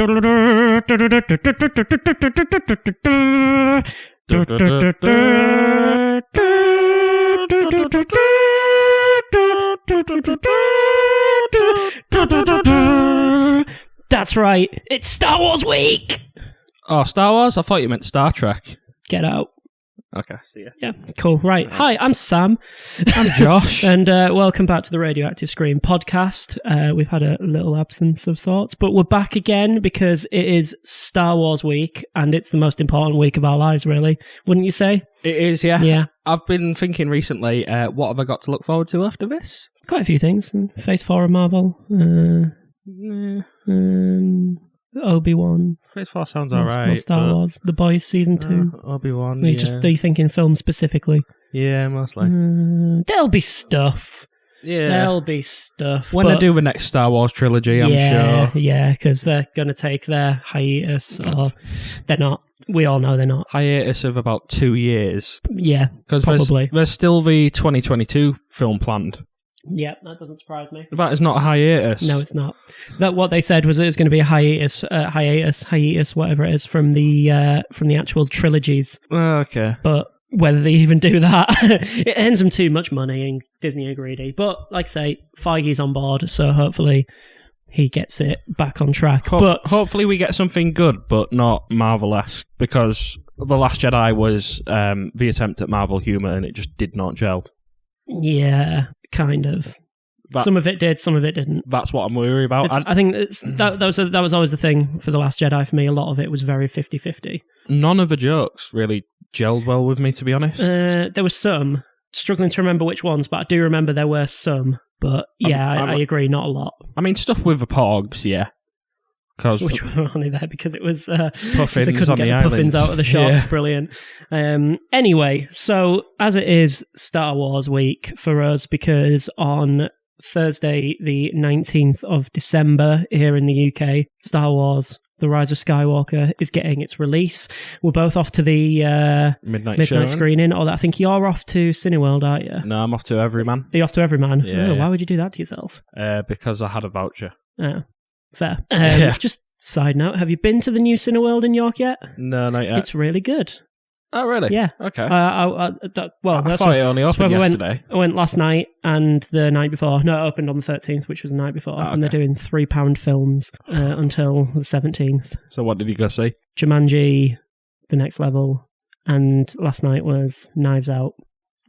That's right. It's Star Wars week. Oh, Star Wars? I thought you meant Star Trek. Get out. Okay, see ya. Yeah, cool. Right. Hi, I'm Sam. I'm Josh. And welcome back to the Radioactive Screen podcast. We've had a little absence of sorts, but we're back again because it is Star Wars week, and it's the most important week of our lives, really. Wouldn't you say? It is, yeah. Yeah. I've been thinking recently, what have I got to look forward to after this? Quite a few things. Phase 4 of Marvel. Obi-Wan. Phase 4 sounds alright. Star Wars. The Boys Season 2. Obi-Wan, Are you thinking film specifically? Yeah, mostly. There'll be stuff. Yeah. There'll be stuff. When they do the next Star Wars trilogy, I'm sure. Yeah, because they're going to take their hiatus, or they're not. We all know they're not. Hiatus of about 2 years. Yeah, Because probably. there's still the 2022 film planned. Yeah, that doesn't surprise me. That is not a hiatus. No, it's not. That what they said was it was going to be a hiatus, whatever it is, from the actual trilogies. Okay. But whether they even do that, it earns them too much money, and Disney are greedy. But like I say, Feige's on board, so hopefully he gets it back on track. But hopefully we get something good, but not Marvel-esque, because The Last Jedi was the attempt at Marvel humour, and it just did not gel. Yeah, kind of. Some of it did, some of it didn't. That's what I'm worried about. I think that was always the thing for The Last Jedi for me. A lot of it was very 50-50. None of the jokes really gelled well with me, to be honest. There was some. Struggling to remember which ones, but I do remember there were some. But yeah, I agree, not a lot. I mean, stuff with the Pogs, yeah. Which were only there because it was Puffins they couldn't on get the the Puffins islands. out of the shop. Yeah. Brilliant. Anyway, so as it is Star Wars week for us, because on Thursday, the 19th of December, here in the UK, Star Wars The Rise of Skywalker is getting its release. We're both off to the midnight screening. Oh, I think you're off to Cineworld, aren't you? No, I'm off to Everyman. Are you off to Everyman? Yeah, Oh, why would you do that to yourself? Because I had a voucher. Oh, fair. Yeah. Just side note, have you been to the new Cineworld in York yet? No, not yet. It's really good. Oh, really? Yeah. Okay. I thought it only opened yesterday. I went last night and the night before. No, it opened on the 13th, which was the night before. Okay. And they're doing £3 films until the 17th. So what did you go see? Jumanji, The Next Level, and last night was Knives Out.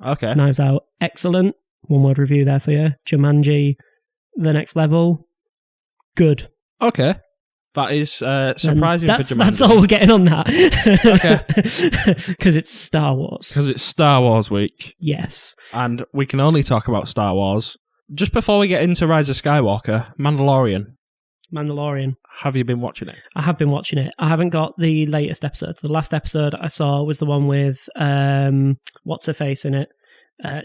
Okay. Knives Out, excellent. One word review there for you. Jumanji, The Next Level, good. Okay. That is surprising for Jumanji. That's all we're getting on that. Okay. Because it's Star Wars. Because it's Star Wars week. Yes. And we can only talk about Star Wars. Just before we get into Rise of Skywalker, Mandalorian. Have you been watching it? I have been watching it. I haven't got the latest episodes. The last episode I saw was the one with, what's her face in it?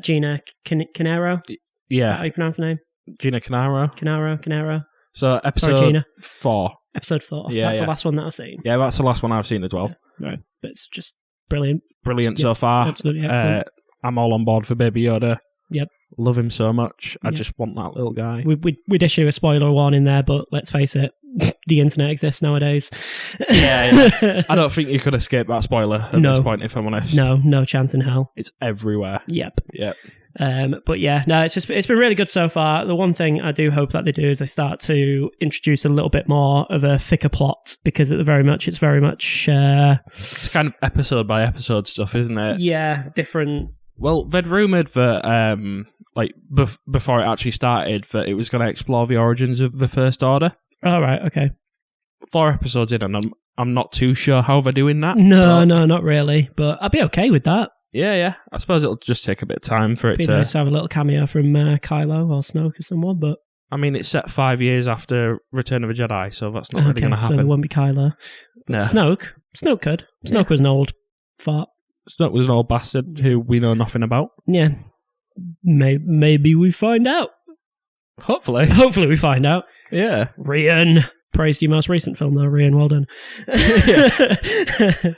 Gina Canaro? Yeah. Is that how you pronounce her name? Gina Canaro. Canaro. So episode Gina. 4. Episode 4. Yeah, That's the last one that I've seen. Yeah, that's the last one I've seen as well. Right. But it's just brilliant. Brilliant so far. Absolutely excellent. I'm all on board for Baby Yoda. Yep. Love him so much. I Yep. just want that little guy. We'd issue a spoiler warning there, but let's face it, the internet exists nowadays. Yeah. I don't think you could escape that spoiler at this point, if I'm honest. No chance in hell. It's everywhere. Yep. Yep. But yeah, no, it's been really good so far. The one thing I do hope that they do is they start to introduce a little bit more of a thicker plot, because it's very much it's kind of episode by episode stuff, isn't it? Yeah, different. Well, they'd rumoured that before it actually started that it was going to explore the origins of the First Order. Oh, right, okay. 4 episodes in, and I'm not too sure how they're doing that. No, not really, but I'd be okay with that. Yeah. I suppose it'll just take a bit of time for it to... It'd be nice to have a little cameo from Kylo or Snoke or someone, but... I mean, it's set 5 years after Return of the Jedi, so that's not really going to happen. So there won't be Kylo. No. Snoke could. Snoke was an old fart. Snoke was an old bastard who we know nothing about. Yeah. Maybe we find out. Hopefully we find out. Yeah. Rian. Praise your most recent film, though, Rian. Well done.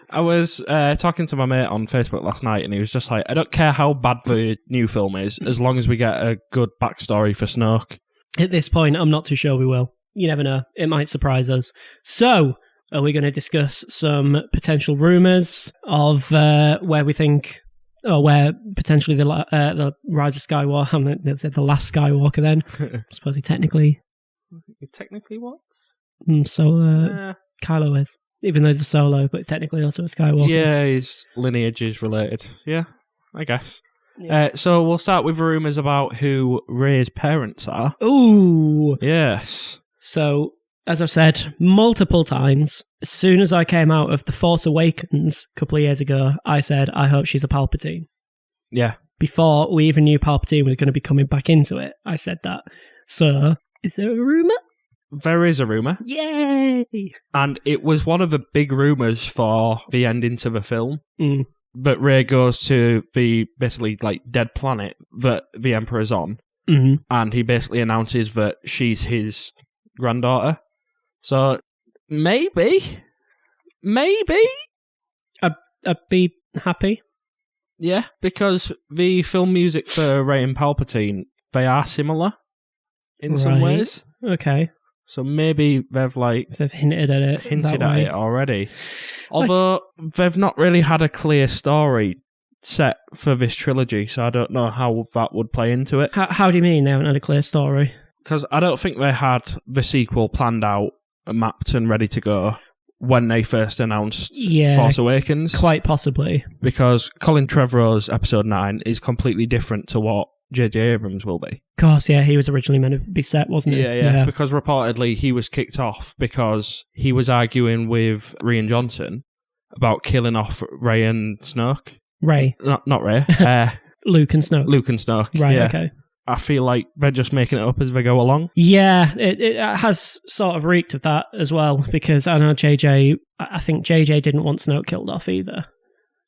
I was talking to my mate on Facebook last night, and he was just like, I don't care how bad the new film is, as long as we get a good backstory for Snoke. At this point, I'm not too sure we will. you never know. It might surprise us. So, are we going to discuss some potential rumours of where we think, or where potentially the Rise of Skywalker, I'm going to say the last Skywalker then. I suppose he technically... He technically what? Kylo is. Even though he's a Solo, but it's technically also a Skywalker. Yeah, his lineage is related. Yeah, I guess. Yeah. So we'll start with rumours about who Rey's parents are. Ooh! Yes. So, as I've said multiple times, as soon as I came out of The Force Awakens a couple of years ago, I said, I hope she's a Palpatine. Yeah. Before we even knew Palpatine was going to be coming back into it, I said that. So, is there a rumour? There is a rumour. Yay! And it was one of the big rumours for the ending to the film. Mm. That Rey goes to the basically like dead planet that the Emperor's on. Mm-hmm. And he basically announces that she's his granddaughter. So, maybe. I'd be happy. Yeah, because the film music for Rey and Palpatine, they are similar in some ways. Okay. So maybe they've hinted at it. It already. Although they've not really had a clear story set for this trilogy, so I don't know how that would play into it. How do you mean they haven't had a clear story? Because I don't think they had the sequel planned out, mapped and ready to go when they first announced Force Awakens. Quite possibly. Because Colin Trevorrow's Episode 9 is completely different to what J.J. Abrams will be. Of course, yeah, he was originally meant to be set, wasn't he? Yeah. Because reportedly he was kicked off because he was arguing with Rian Johnson about killing off Rey and Snoke. Rey. Not Rey. Luke and Snoke. Luke and Snoke. Right, yeah. okay. I feel like they're just making it up as they go along. Yeah, it has sort of reeked of that as well, because I know I think JJ didn't want Snoke killed off either.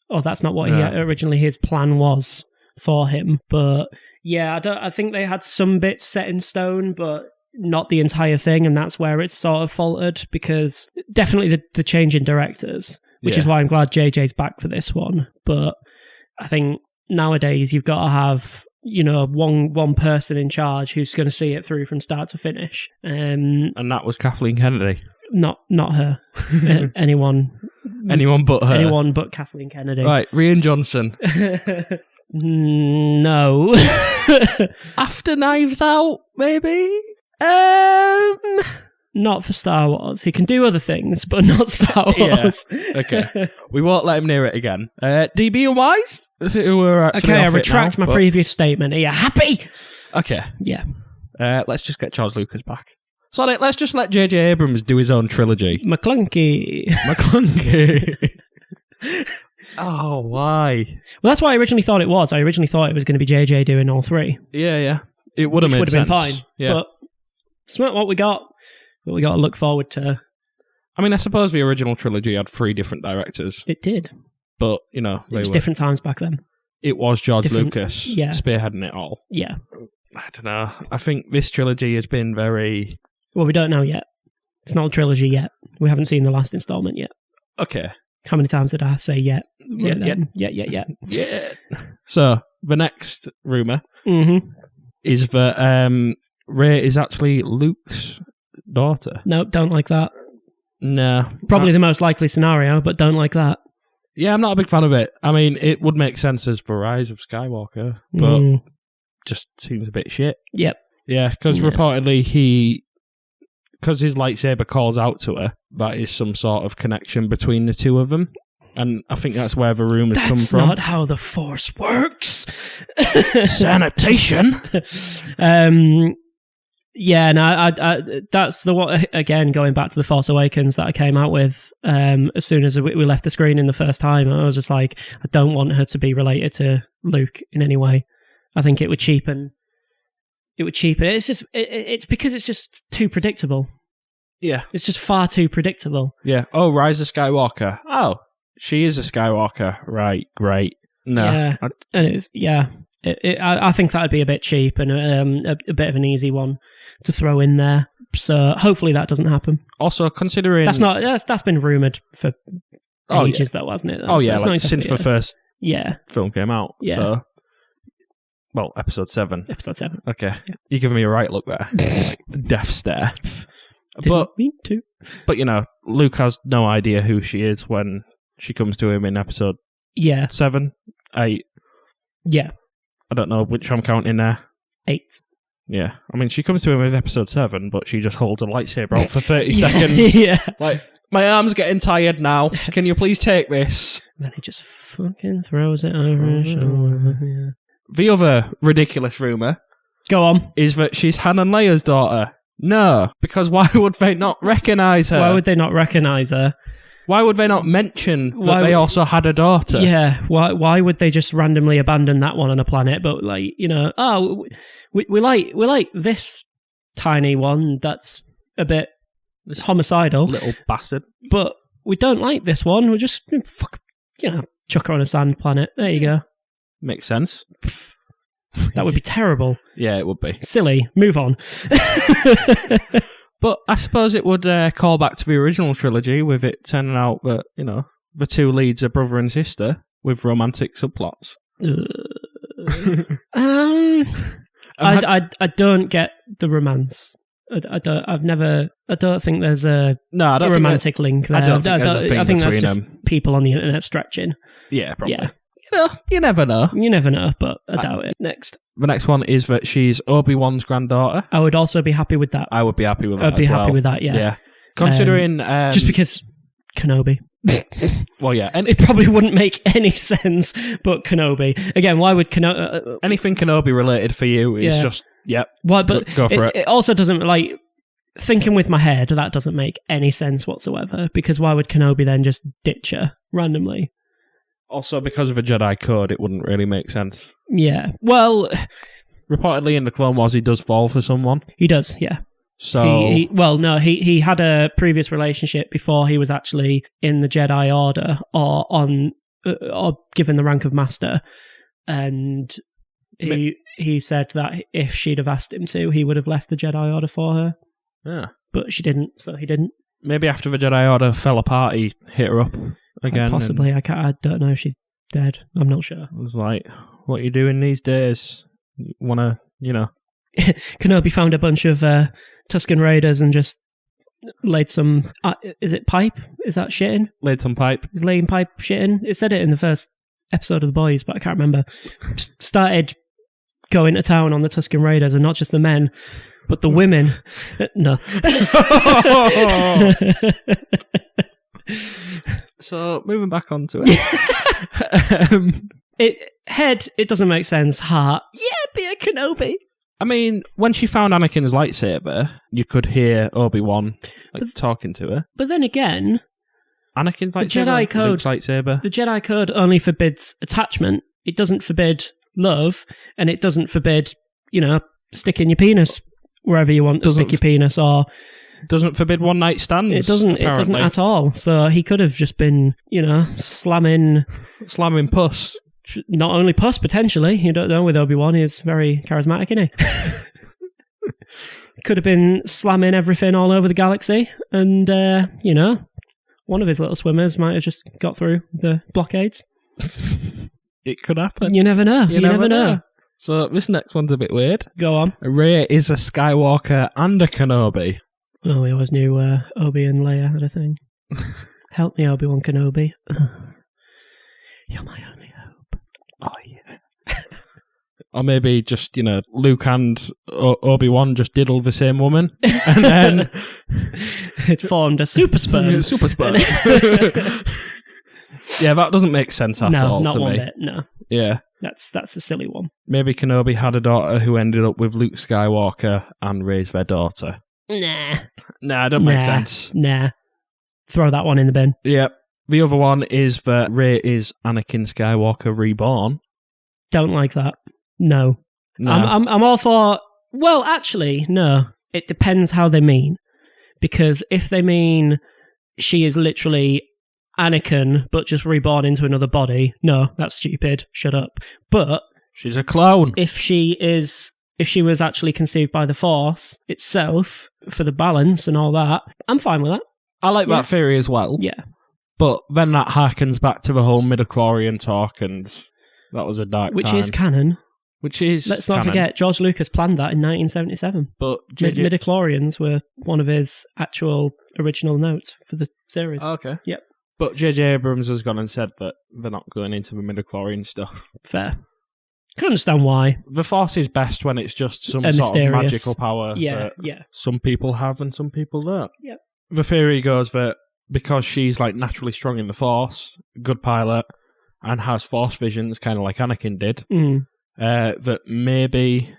Or that's not what originally his plan was for him. But yeah, I think they had some bits set in stone, but not the entire thing, and that's where it's sort of faltered, because definitely the change in directors, which is why I'm glad JJ's back for this one. But I think nowadays you've got to have, one person in charge who's going to see it through from start to finish. And that was Kathleen Kennedy. Not her. Anyone but her. Anyone but Kathleen Kennedy. Right, Rian Johnson. No. After Knives Out, maybe? Not for Star Wars. He can do other things, but not Star Wars. Yeah. Okay. We won't let him near it again. DB and Wise, who are actually I retract my previous statement. Are you happy? Okay. Yeah. Let's just get George Lucas back. Sorry, let's just let J.J. Abrams do his own trilogy. McClunky. Oh, why? Well, that's what I originally thought it was. I originally thought it was going to be JJ doing all three. Yeah. It would have been fine. Yeah. But it's not what we got. But we got to look forward to. I mean, I suppose the original trilogy had 3 different directors. It did. But, it was different times back then. It was George Lucas spearheading it all. Yeah. I don't know. I think this trilogy has been very... Well, we don't know yet. It's not a trilogy yet. We haven't seen the last installment yet. Okay. How many times did I say yet? Yeah. So, the next rumour is that Rey is actually Luke's daughter. No, don't like that. No. Probably the most likely scenario, but don't like that. Yeah, I'm not a big fan of it. I mean, it would make sense as the Rise of Skywalker, but just seems a bit shit. Yep. Yeah, because reportedly because his lightsaber calls out to her, that is some sort of connection between the two of them. And I think that's where the rumours come from. That's not how the Force works. Sanitation. Yeah, no, I that's the one, again, going back to The Force Awakens that I came out with as soon as we left the screening the first time. I was just like, I don't want her to be related to Luke in any way. I think it would cheapen. It's just, it's because it's just too predictable. Yeah. It's just far too predictable. Yeah. Oh, Rise of Skywalker. Oh, she is a Skywalker. Right, great. No. Yeah. And it's, I think that would be a bit cheap and a bit of an easy one to throw in there. So hopefully that doesn't happen. Also, considering that's been rumored for ages, though, hasn't it? Since the first film came out. Yeah. So, well, episode 7. Episode 7. Okay, you're giving me a right look there, like death stare. Didn't mean to. But, Luke has no idea who she is when she comes to him in episode 7, 8. Yeah. I don't know which I'm counting there. 8. Yeah. I mean, she comes to him in episode 7, but she just holds a lightsaber out for 30 seconds. Yeah. Like, my arm's getting tired now. Can you please take this? Then he just fucking throws it over his shoulder. Yeah. The other ridiculous rumour Go on. is that she's Han and Leia's daughter. No, because why would they not recognise her? Why would they not recognise her? Why would they not mention that they also had a daughter? Yeah, why would they just randomly abandon that one on a planet? But we like this tiny one that's a bit homicidal, Little bastard. but we don't like this one. We're just chuck her on a sand planet. There you go. Makes sense. That would be terrible. Yeah, it would be. Silly. Move on. But I suppose it would call back to the original trilogy with it turning out that, the two leads are brother and sister with romantic subplots. I don't get the romance. I don't think there's a romantic link there. I don't think there's a thing I think that's between just them. people on the internet stretching. Yeah, probably. Yeah. You never know. You never know, but I doubt it. Next. The next one is that she's Obi-Wan's granddaughter. I would also be happy with that. I would be happy with that I'd be happy with that, yeah. Yeah. Considering... just because Kenobi. Well, yeah. And It probably wouldn't make any sense, but Kenobi. Again, why would Kenobi... anything Kenobi related for you is just, yep, why, but go for it. It also doesn't, thinking with my head, that doesn't make any sense whatsoever, because why would Kenobi then just ditch her randomly? Also, because of a Jedi code, it wouldn't really make sense. Yeah. Well... Reportedly in the Clone Wars, he does fall for someone. He does, yeah. So... He had a previous relationship before he was actually in the Jedi Order or given the rank of Master. And he said that if she'd have asked him to, he would have left the Jedi Order for her. Yeah. But she didn't, so he didn't. Maybe after the Jedi Order fell apart, he hit her up again. Possibly. I don't know if she's dead. I'm not sure. I was like, what are you doing these days? You want to, Kenobi found a bunch of Tusken Raiders and just laid some... is it pipe? Is that shitting? Laid some pipe. Is laying pipe shitting? It said it in the first episode of The Boys, but I can't remember. Just started going to town on the Tusken Raiders, and not just the men, but the women. No. So, moving back onto it. It doesn't make sense. Heart, yeah, be a Kenobi. I mean, when she found Anakin's lightsaber, you could hear Obi-Wan talking to her. But then again, Anakin's lightsaber, Jedi code, Luke's lightsaber. The Jedi code only forbids attachment. It doesn't forbid love, and it doesn't forbid, sticking your penis wherever you want to stick your penis, or doesn't forbid one night stands. It doesn't at all. So he could have just been, slamming puss. Not only puss, potentially. You don't know with Obi-Wan. He's very charismatic, isn't he? Could have been slamming everything all over the galaxy. And, one of his little swimmers might have just got through the blockades. It could happen. You never know. You never know. So this next one's a bit weird. Go on. Rey is a Skywalker and a Kenobi. Oh, we always knew Obi and Leia had a thing. Help me, Obi-Wan Kenobi. You're my only hope. Oh, yeah. Or maybe just, Luke and Obi-Wan just diddle the same woman. And then... it formed a super sperm. Super sperm. Yeah, that doesn't make sense at all to me. No, not one bit, no. Yeah. That's a silly one. Maybe Kenobi had a daughter who ended up with Luke Skywalker and raised their daughter. Nah, it don't make sense. Nah. Throw that one in the bin. Yep. The other one is that Rey is Anakin Skywalker reborn. Don't like that. No. I'm all for... Well, actually, no. It depends how they mean. Because if they mean she is literally Anakin, but just reborn into another body, no, that's stupid. Shut up. But... she's a clone. If she was actually conceived by the Force itself, for the balance and all that, I'm fine with that. I like that theory as well. Yeah. But then that harkens back to the whole midichlorian talk, and that was a dark Which time. is canon. Which is Let's not canon. forget, George Lucas planned that in 1977. But JJ... Midichlorians were one of his actual original notes for the series. Okay. Yep. But J.J. Abrams has gone and said that they're not going into the midichlorian stuff. Fair. Can understand why. The Force is best when it's just some A sort mysterious. of magical power that some people have and some people don't. Yep. The theory goes that because she's like naturally strong in the Force, good pilot, and has Force visions, kind of like Anakin did, that maybe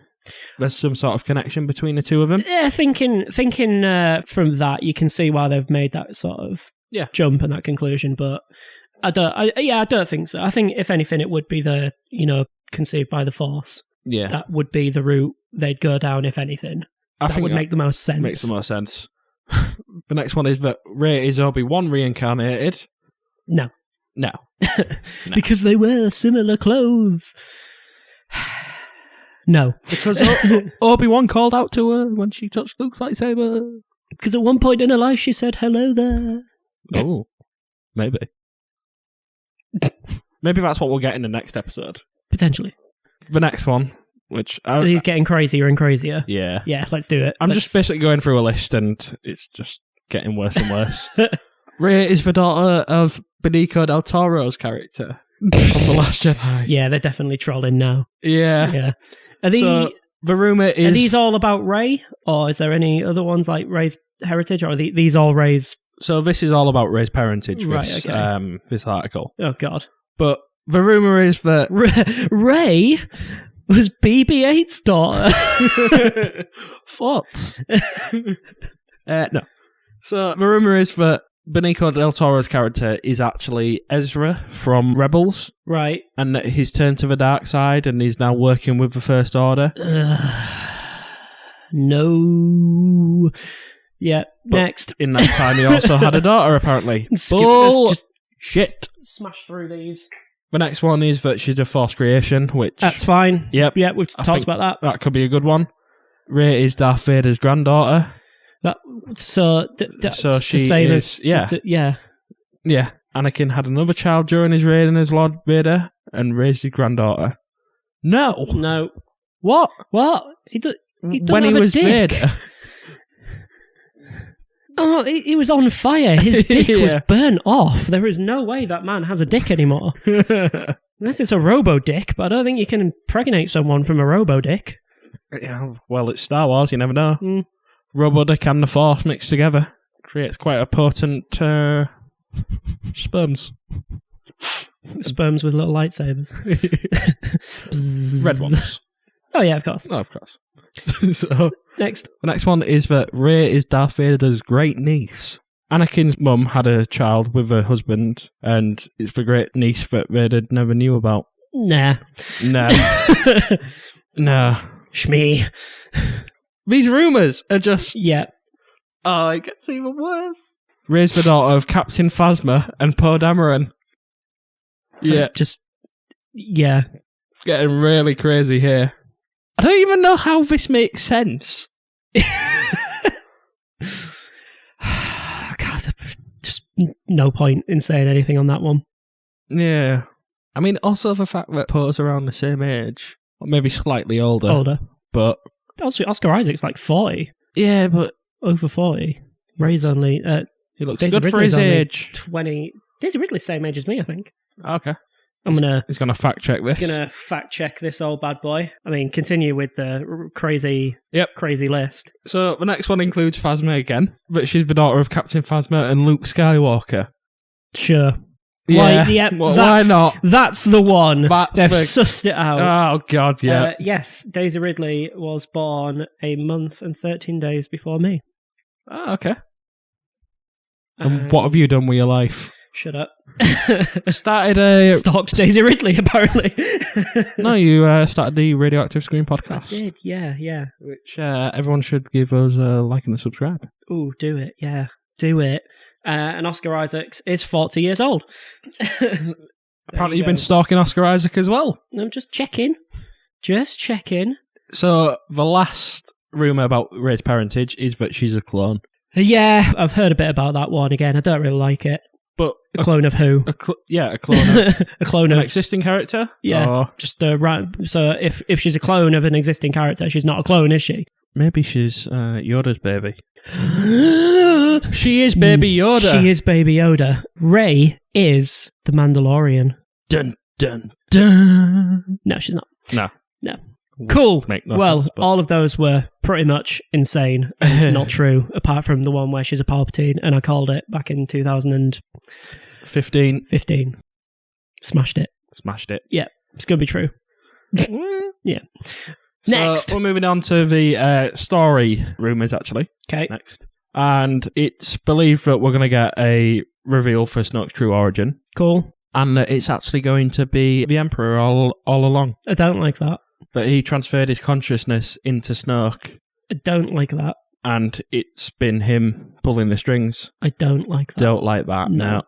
there's some sort of connection between the two of them. Yeah, thinking from that, you can see why they've made that sort of jump and that conclusion. But I don't think so. I think if anything, it would be conceived by the Force. Yeah, that would be the route they'd go down. If anything, I think would make the most sense. Makes the most sense. The next one is that Rey is Obi-Wan reincarnated. No. No. Because they wear similar clothes. No. Because Obi-Wan called out to her when she touched Luke's lightsaber. Because at one point in her life she said, hello there. Oh, maybe. Maybe that's what we'll get in the next episode. Potentially. The next one, which... He's getting crazier and crazier. Yeah. Yeah, let's do it. I'm just basically going through a list and it's just getting worse and worse. Rey is the daughter of Benicio del Toro's character from The Last Jedi. Yeah, they're definitely trolling now. Yeah. Yeah. The rumour is... Are these all about Rey? Or is there any other ones like Rey's heritage? Or are these all Rey's... So this is all about Rey's parentage, this article. Oh, God. But the rumour is that... Rey was BB-8's daughter. Fox. No. So the rumour is that Benicio del Toro's character is actually Ezra from Rebels. Right. And that he's turned to the dark side and he's now working with the First Order. No. Yeah, but next. In that time, he also had a daughter, apparently. Just shit. Smash through these. The next one is that she's a Force creation, which... That's fine. Yep. Yeah, we've talked about that. That could be a good one. Rey is Darth Vader's granddaughter. So she the same is... as... Yeah. Anakin had another child during his reign as Lord Vader and raised his granddaughter. No. What? He doesn't when have he a was dick. Vader. Oh, he was on fire. His dick was burnt off. There is no way that man has a dick anymore. Unless it's a robo-dick, but I don't think you can impregnate someone from a robo-dick. Yeah, well, it's Star Wars, you never know. Robo-dick and the Force mixed together creates quite a potent sperms. Sperms with little lightsabers. Red ones. Oh, yeah, of course. Oh, of course. So, next. The next one is that Rey is Darth Vader's great niece. Anakin's mum had a child with her husband, and it's the great niece that Vader never knew about. Nah. No. Shmee. These rumours are just... Yeah. Oh, it gets even worse. Rey's the daughter of Captain Phasma and Poe Dameron. Yeah. Yeah. It's getting really crazy here. I don't even know how this makes sense. God, just no point in saying anything on that one. Yeah. I mean, also the fact that Poe's around the same age, or maybe slightly older. But... Also, Oscar Isaac's like 40. Yeah, but... Over 40. Rey's only... he looks Daisy good for Ridley's his age. 20... Daisy Ridley's same age as me, I think. Okay. He's going to fact check this. Gonna fact check this old bad boy. I mean, continue with the crazy list. So the next one includes Phasma again, but she's the daughter of Captain Phasma and Luke Skywalker. Sure. Yeah. Why not? That's the one. They've the... sussed it out. Oh, God, yeah. Yes, Daisy Ridley was born a month and 13 days before me. Oh, okay. And what have you done with your life? Shut up. Stalked Daisy Ridley, apparently. No, you started the Radioactive Screen podcast. I did, yeah. Which everyone should give us a like and a subscribe. Ooh, do it, yeah. Do it. And Oscar Isaac is 40 years old. Apparently you've been stalking Oscar Isaac as well. I'm just checking. So the last rumour about Rey's parentage is that she's a clone. Yeah, I've heard a bit about that one again. I don't really like it. But A clone of who? a clone of A clone an of... existing character? Yeah, Or just so if she's a clone of an existing character, she's not a clone, is she? maybe she's Yoda's baby. She is Baby Yoda. She is Baby Yoda. Rey is the Mandalorian. Dun, dun, dun. No, she's not. No. Cool. Make no Well, sense, but- all of those were pretty much insane and not true, apart from the one where she's a Palpatine, and I called it back in 2015. 15. Smashed it. Smashed it. Yeah, it's going to be true. Yeah. Next. So we're moving on to the story rumours, actually. Okay. Next. And it's believed that we're going to get a reveal for Snoke's true origin. Cool. And that it's actually going to be the Emperor all along. I don't like that. That he transferred his consciousness into Snoke. I don't like that. And it's been him pulling the strings. I don't like that. Don't like that. No.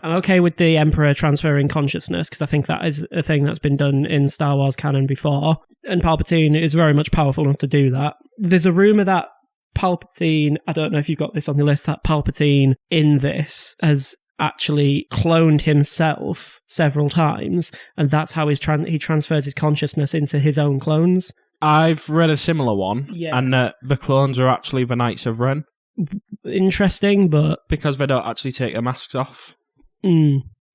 I'm okay with the Emperor transferring consciousness because I think that is a thing that's been done in Star Wars canon before. And Palpatine is very much powerful enough to do that. There's a rumour that Palpatine, I don't know if you've got this on the list, that Palpatine in this has actually cloned himself several times, and that's how he transfers his consciousness into his own clones. I've read a similar one, and the clones are actually the Knights of Ren. Interesting, but... Because they don't actually take their masks off.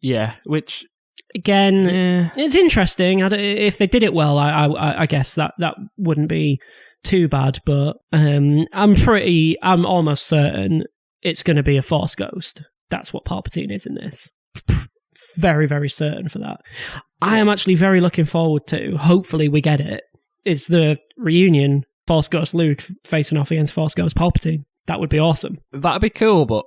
Yeah, which... Again, it's interesting. If they did it well, I guess that wouldn't be too bad, but I'm almost certain it's going to be a Force ghost. That's what Palpatine is in this. Very, very certain for that. I am actually very looking forward to, hopefully we get it, is the reunion Force Ghost Luke facing off against Force Ghost Palpatine. That would be awesome. That'd be cool, but...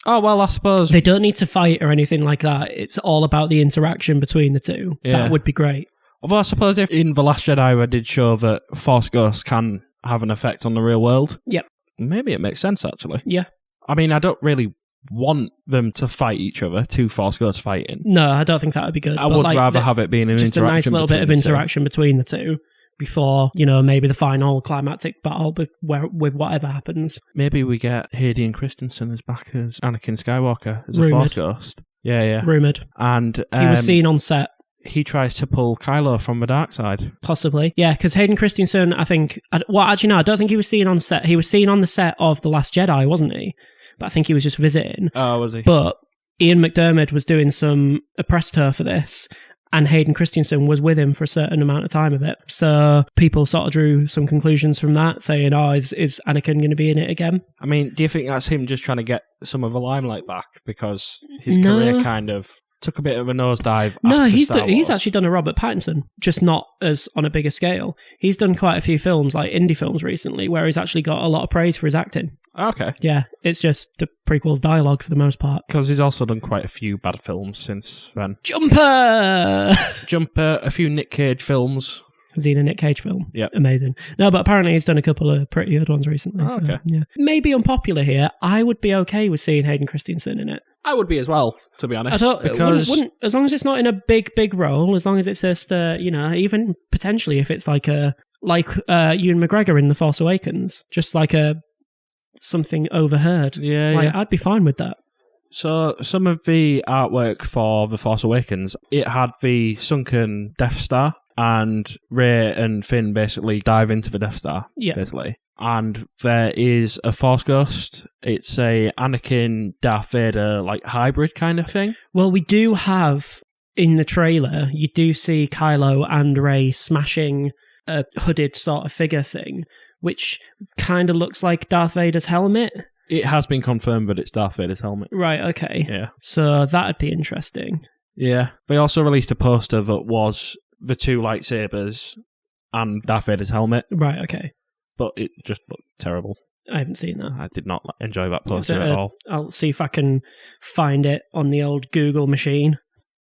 oh, well, I suppose... They don't need to fight or anything like that. It's all about the interaction between the two. Yeah. That would be great. Although I suppose if in The Last Jedi we did show that Force Ghosts can have an effect on the real world... Yep. Maybe it makes sense, actually. Yeah. I mean, I don't really want them to fight each other, two Force Ghosts fighting. No, I don't think that would be good. I would rather have it being an just interaction. Just a nice little bit of interaction between the two before, maybe the final climactic battle with whatever happens. Maybe we get Hayden Christensen as back as Anakin Skywalker as a Force Ghost. Yeah. Rumoured. And he was seen on set. He tries to pull Kylo from the dark side. Possibly. Yeah, because Hayden Christensen, I think... Well, actually, no, I don't think he was seen on set. He was seen on the set of The Last Jedi, wasn't he? But I think he was just visiting. Oh, was he? But Ian McDiarmid was doing a press tour for this, and Hayden Christensen was with him for a certain amount of time of it. So people sort of drew some conclusions from that, saying, is Anakin going to be in it again? I mean, do you think that's him just trying to get some of the limelight back? Because his career kind of took a bit of a nosedive after Star Wars. He's actually done a Robert Pattinson, just not as on a bigger scale. He's done quite a few films, like indie films recently, where he's actually got a lot of praise for his acting. Okay. Yeah, it's just the prequel's dialogue for the most part. Because he's also done quite a few bad films since then. Jumper, a few Nick Cage films. Has he in a Nick Cage film? Yep. Amazing. No, but apparently he's done a couple of pretty good ones recently. Oh, okay. Yeah. Maybe unpopular here. I would be okay with seeing Hayden Christensen in it. I would be as well, to be honest. Because wouldn't, as long as it's not in a big role, as long as it's just, even potentially if it's like Ewan McGregor in The Force Awakens, just like something overheard. Yeah. I'd be fine with that. So some of the artwork for The Force Awakens, it had the sunken Death Star, and Rey and Finn basically dive into the Death Star, basically. And there is a Force Ghost. It's a Anakin Darth Vader hybrid kind of thing. Well, we do have in the trailer, you do see Kylo and Rey smashing a hooded sort of figure thing, which kind of looks like Darth Vader's helmet. It has been confirmed that it's Darth Vader's helmet. Right, okay. Yeah. So that'd be interesting. Yeah. They also released a poster that was the two lightsabers and Darth Vader's helmet. Right, okay. But it just looked terrible. I haven't seen that. I did not enjoy that poster at all. I'll see if I can find it on the old Google machine.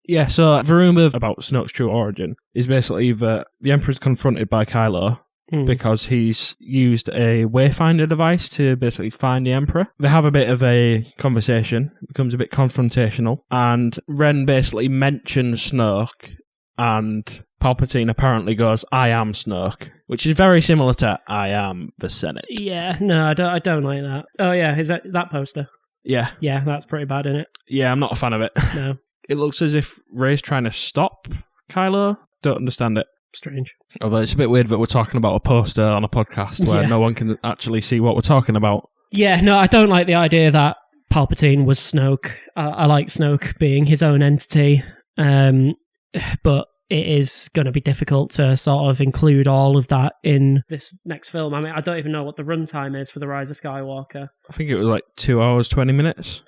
Yeah, so the rumour about Snoke's true origin is basically that the Emperor's confronted by Kylo because he's used a wayfinder device to basically find the Emperor. They have a bit of a conversation, it becomes a bit confrontational, and Ren basically mentions Snoke, and Palpatine apparently goes, "I am Snoke," which is very similar to "I am the Senate." Yeah, no, I don't like that. Oh yeah, is that poster? Yeah. Yeah, that's pretty bad, isn't it? Yeah, I'm not a fan of it. No. It looks as if Rey's trying to stop Kylo. Don't understand it. Strange. Although it's a bit weird that we're talking about a poster on a podcast where no one can actually see what we're talking about. Yeah, no, I don't like the idea that Palpatine was Snoke. I like Snoke being his own entity, but it is going to be difficult to sort of include all of that in this next film. I mean, I don't even know what the runtime is for The Rise of Skywalker. I think it was like 2 hours, 20 minutes.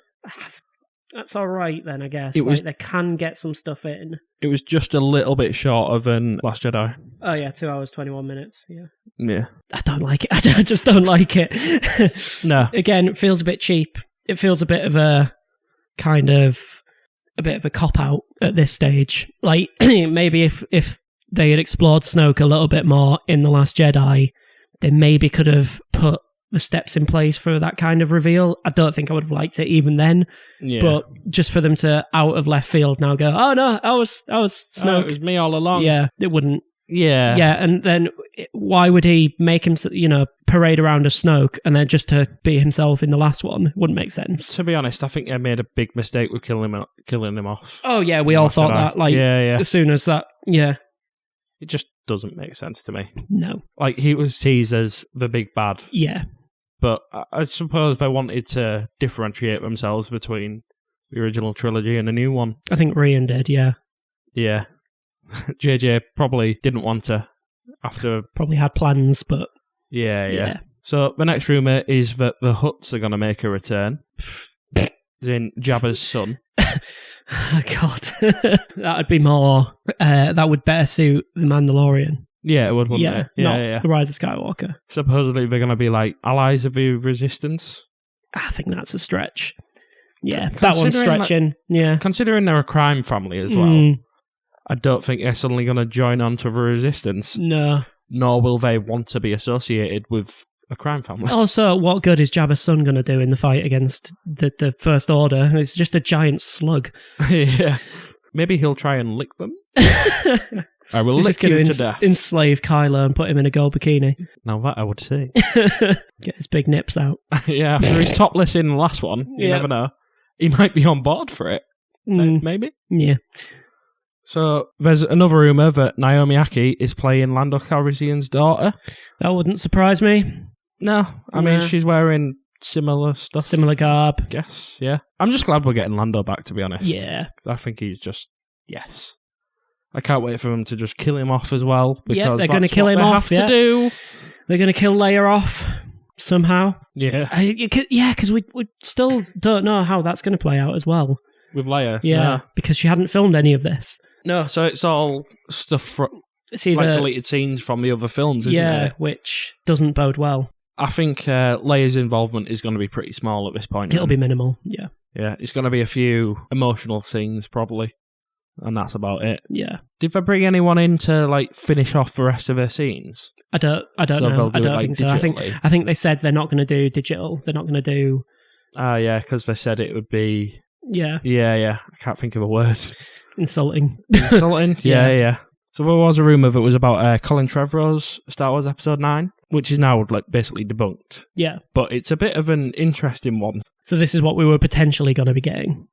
That's all right then, I guess. They can get some stuff in. It was just a little bit shorter than Last Jedi. Oh yeah, 2 hours, 21 minutes. Yeah. Yeah. I don't like it. I just don't like it. No. Again, it feels a bit cheap. It feels a bit of a cop-out at this stage. Like, maybe if they had explored Snoke a little bit more in The Last Jedi, they maybe could have put the steps in place for that kind of reveal. I don't think I would have liked it even then. Yeah. But just for them to, out of left field, now go, oh no, I was Snoke. Oh, it was me all along. Yeah, it wouldn't. Yeah. Yeah, and then why would he make him, parade around as Snoke and then just to be himself in the last one? Wouldn't make sense. To be honest, I think I made a big mistake with killing him off. Oh yeah, we all thought that. Like, as soon as that, yeah. It just doesn't make sense to me. No. Like, he was teased as the big bad. Yeah. But I suppose they wanted to differentiate themselves between the original trilogy and the new one. I think Rian did, yeah. Yeah. JJ probably didn't want to after... Probably had plans, but... Yeah. So the next rumour is that the Hutts are going to make a return. In Jabba's son. Oh, God. That would be more... that would better suit the Mandalorian. Yeah, it would, wouldn't it? Yeah. The Rise of Skywalker. Supposedly they're going to be like allies of the Resistance. I think that's a stretch. Yeah, that one's stretching. Yeah. Considering they're a crime family as well, I don't think they're suddenly going to join on to the Resistance. No. Nor will they want to be associated with a crime family. Also, what good is Jabba's son going to do in the fight against the First Order? It's just a giant slug. Yeah. Maybe he'll try and lick them. I will lick you to death. Enslave Kylo and put him in a gold bikini. Now that I would see. Get his big nips out. Yeah, after he's topless in the last one, you never know. He might be on board for it. Maybe. Yeah. So there's another rumour that Naomi Aki is playing Lando Calrissian's daughter. That wouldn't surprise me. No, I mean, she's wearing similar stuff. Similar garb. I guess, yeah. I'm just glad we're getting Lando back, to be honest. Yeah. I think he's just, yes. I can't wait for them to just kill him off as well. Because they're going to kill him off. Have to do. They're going to kill Leia off somehow. Yeah. Because we still don't know how that's going to play out as well. With Leia? Yeah, because she hadn't filmed any of this. No, so it's all stuff from like deleted scenes from the other films, isn't it? Yeah, which doesn't bode well. I think Leia's involvement is going to be pretty small at this point. It'll be minimal, yeah. Yeah, it's going to be a few emotional scenes, probably. And that's about it. Yeah. Did they bring anyone in to like finish off the rest of their scenes? I don't know. I don't think so. I think they said they're not going to do digital. They're not going to do... yeah, because they said it would be... Yeah. Yeah. I can't think of a word. Insulting. Yeah. So there was a rumour that was about Colin Trevorrow's Star Wars Episode 9, which is now like basically debunked. Yeah. But it's a bit of an interesting one. So this is what we were potentially going to be getting.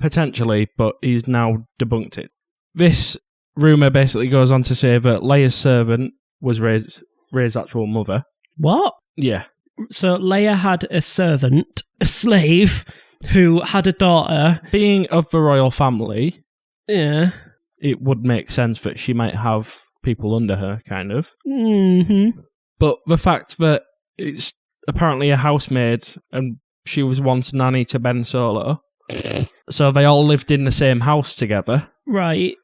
Potentially, but he's now debunked it. This rumour basically goes on to say that Leia's servant was Rey's actual mother. What? Yeah. So Leia had a servant, a slave, who had a daughter. Being of the royal family, yeah, it would make sense that she might have people under her, kind of. Mm-hmm. But the fact that it's apparently a housemaid and she was once nanny to Ben Solo, so they all lived in the same house together. Right.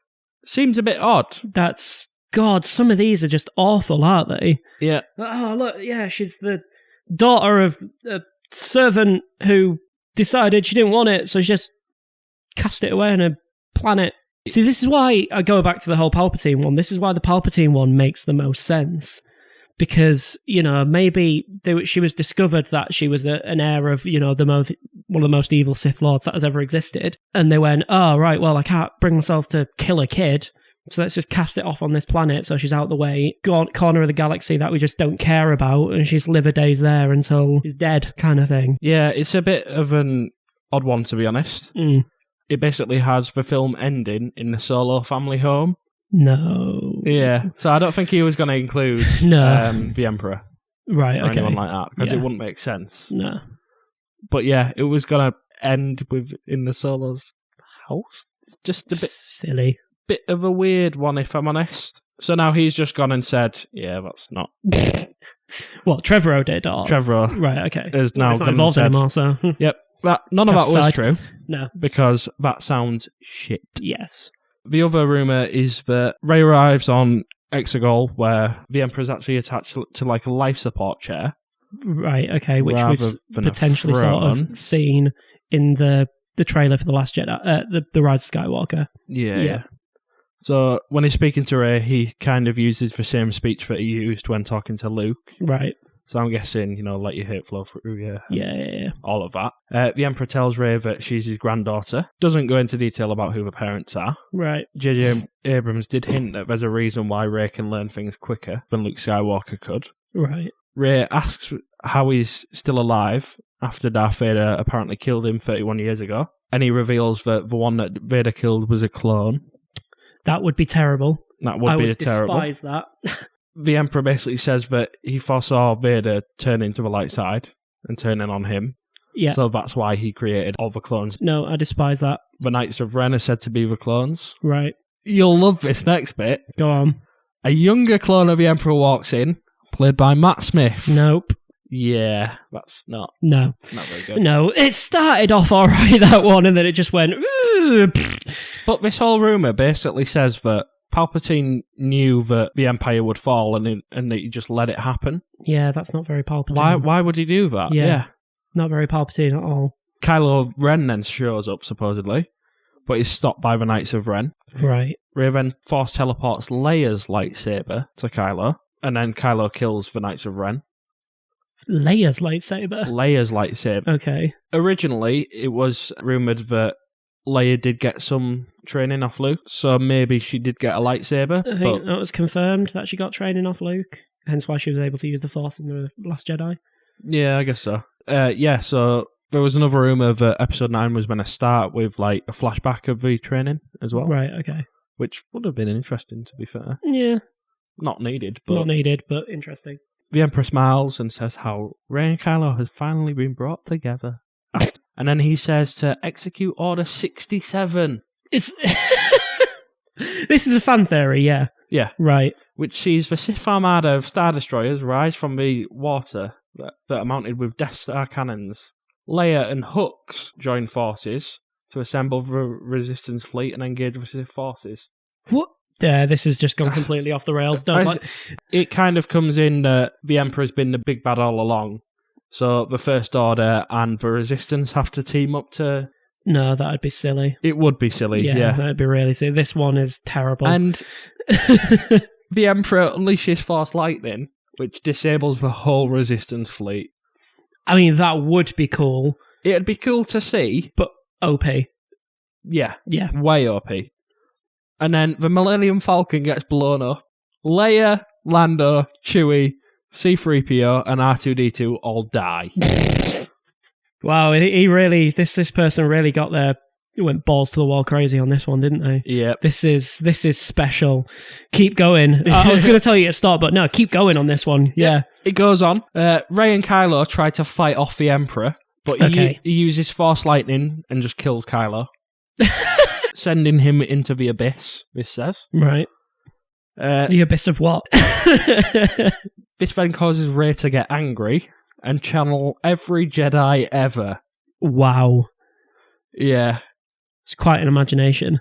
Seems a bit odd. That's... God, some of these are just awful, aren't they? Yeah. Oh, look, yeah, she's the daughter of a servant who decided she didn't want it, so she just cast it away on a planet. See, this is why I go back to the whole Palpatine one. This is why the Palpatine one makes the most sense. Because, maybe she was discovered that she was an heir of, one of the most evil Sith Lords that has ever existed. And they went, oh, right, well, I can't bring myself to kill a kid, so let's just cast it off on this planet so she's out the way, corner of the galaxy that we just don't care about, and she's live her days there until she's dead, kind of thing. Yeah, it's a bit of an odd one, to be honest. It basically has the film ending in the Solo family home. No. Yeah, so I don't think he was going to include the Emperor. Right, or okay. anyone like that, because it wouldn't make sense. No. But yeah, it was going to end with in the Solo's house. It's just a bit of a weird one, if I'm honest. So now he's just gone and said, yeah, that's not... What, Trevorrow did? Or... Trevorrow. Right, okay. Is now it's not involved anymore, so... Yep. None of that was true. No. Because that sounds shit. Yes. The other rumour is that Rey arrives on Exegol, where the Emperor's actually attached to like a life support chair. Right, okay, which we've potentially sort of seen in the trailer for The Last Jedi, the Rise of Skywalker. Yeah. So when he's speaking to Rey, he kind of uses the same speech that he used when talking to Luke. Right. So I'm guessing, let your hate flow through you. Yeah. All of that. The Emperor tells Rey that she's his granddaughter. Doesn't go into detail about who the parents are. Right. J.J. Abrams did hint that there's a reason why Rey can learn things quicker than Luke Skywalker could. Right. Rey asks how he's still alive after Darth Vader apparently killed him 31 years ago. And he reveals that the one that Vader killed was a clone. That would be terrible. That would be terrible. I would despise that. The Emperor basically says that he foresaw Vader turning to the light side and turning on him. Yeah. So that's why he created all the clones. No, I despise that. The Knights of Ren are said to be the clones. Right. You'll love this next bit. Go on. A younger clone of the Emperor walks in, played by Matt Smith. Nope. Yeah, that's not very good. No, it started off all right, that one, and then it just went... But this whole rumour basically says that Palpatine knew that the Empire would fall and that he just let it happen. Yeah, that's not very Palpatine. Why would he do that? Yeah. Not very Palpatine at all. Kylo Ren then shows up, supposedly, but he's stopped by the Knights of Ren. Right. Rey then force teleports Leia's lightsaber to Kylo, and then Kylo kills the Knights of Ren. Leia's lightsaber? Leia's lightsaber. Okay. Originally, it was rumoured that Leia did get some training off Luke, so maybe she did get a lightsaber. I think that was confirmed, that she got training off Luke, hence why she was able to use the Force in The Last Jedi. Yeah, I guess so. So there was another rumour that Episode 9 was going to start with like a flashback of the training as well. Right, okay. Which would have been interesting, to be fair. Yeah. Not needed, but interesting. The Emperor smiles and says how Rey and Kylo has finally been brought together. And then he says to execute Order 67. This is a fan theory, yeah. Yeah. Right. Which sees the Sith Armada of Star Destroyers rise from the water that are mounted with Death Star cannons. Leia and Hux join forces to assemble the Resistance fleet and engage the Sith forces. What? This has just gone completely off the rails. It kind of comes in that the Emperor's been the big bad all along. So the First Order and the Resistance have to team up to... No, that would be silly. It would be silly, yeah. That would be really silly. This one is terrible. And the Emperor unleashes Force Lightning, which disables the whole Resistance fleet. I mean, that would be cool. It'd be cool to see. But OP. Yeah. Yeah. Way OP. And then the Millennium Falcon gets blown up. Leia, Lando, Chewie, C-3PO, and R2-D2 all die. Wow, he really, this person really got went balls to the wall crazy on this one, didn't they? Yeah. This is special. Keep going. I was going to tell you to stop, but no, keep going on this one. Yeah. It goes on. Rey and Kylo try to fight off the Emperor, but he uses Force Lightning and just kills Kylo. Sending him into the abyss, this says. Right. The abyss of what? This then causes Rey to get angry and channel every Jedi ever. Wow. Yeah. It's quite an imagination.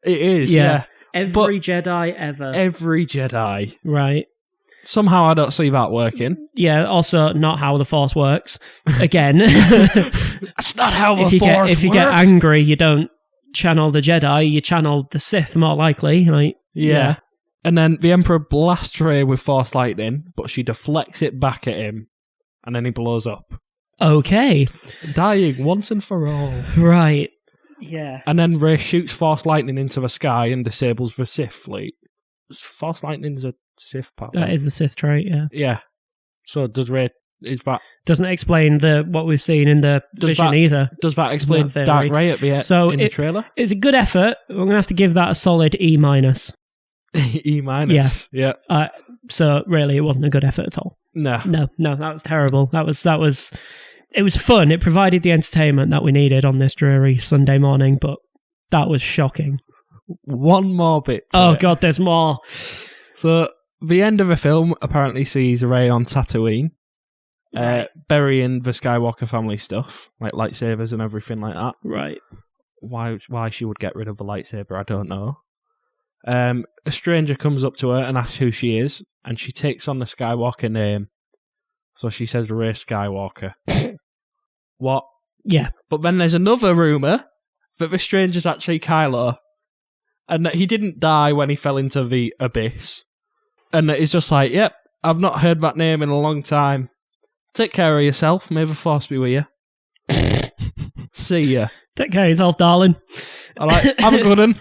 It is, yeah. Every Jedi ever. Every Jedi. Right. Somehow I don't see that working. Yeah, also not how the Force works. Again. That's not how the Force works. If you get angry, you don't channel the Jedi, you channel the Sith more likely. Right? Yeah. And then the Emperor blasts Rey with Force Lightning, but she deflects it back at him, and then he blows up. Okay. Dying once and for all. Right. Yeah. And then Rey shoots Force Lightning into the sky and disables the Sith fleet. Force Lightning is a Sith power. That is a Sith trait, yeah. Yeah. So does Rey doesn't explain what we've seen in the vision either. Does that explain Dark Ray at the end in the trailer? It's a good effort. I'm going to have to give that a solid E-. Yeah. So really, it wasn't a good effort at all. No, that was terrible. That was. It was fun. It provided the entertainment that we needed on this dreary Sunday morning, but that was shocking. One more bit. God, there's more. So the end of the film apparently sees Rey on Tatooine, burying the Skywalker family stuff, like lightsabers and everything like that. Right. Why she would get rid of the lightsaber, I don't know. A stranger comes up to her and asks who she is, and she takes on the Skywalker name. So she says Rey Skywalker. What? Yeah. But then there's another rumour that the stranger's actually Kylo, and that he didn't die when he fell into the abyss. And that he's just like, yep, I've not heard that name in a long time. Take care of yourself. May the Force be with you. See ya. Take care of yourself, darling. All right, have a good one.